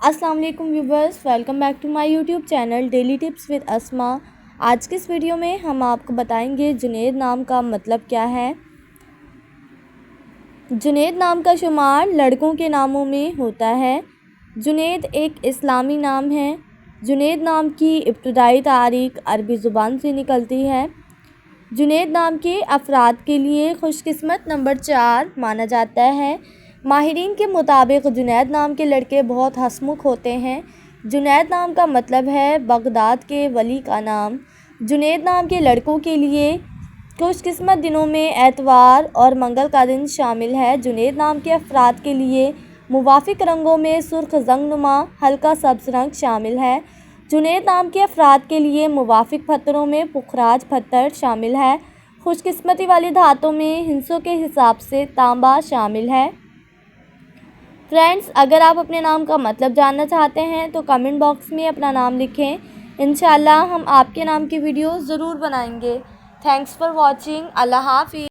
अस्सलाम वालेकुम viewers, welcome back to my YouTube channel daily tips with Asma. आज के इस वीडियो में हम आपको बताएंगे जुनैद नाम का मतलब क्या है। जुनैद नाम का शुमार लड़कों के नामों में होता है। जुनैद एक इस्लामी नाम है। जुनैद नाम की इब्तदाई तारीख अरबी ज़ुबान से निकलती है। जुनैद नाम के अफराद के लिए खुशकिस्मत नंबर 4 माना जाता है। माहिरीन के मुताबिक जुनैद नाम के लड़के बहुत हंसमुख होते हैं। जुनैद नाम का मतलब है बगदाद के वली का नाम। जुनैद नाम के लड़कों के लिए खुशकिस्मत दिनों में एतवार और मंगल का दिन शामिल है। जुनैद नाम के अफराद के लिए मुवाफिक रंगों में सुर्ख जंगनुमा हल्का सब्ज़ रंग शामिल है। जुनैद नाम के अफराद के लिए मुवाफिक पत्थरों में पुखराज पत्थर शामिल है। खुशकिस्मती वाली धातों में हिस्सों के हिसाब से तांबा शामिल है। फ्रेंड्स, अगर आप अपने नाम का मतलब जानना चाहते हैं तो कमेंट बॉक्स में अपना नाम लिखें। इंशाल्लाह हम आपके नाम की वीडियो ज़रूर बनाएंगे। Thanks for watching. अल्लाह हाफ़िज़।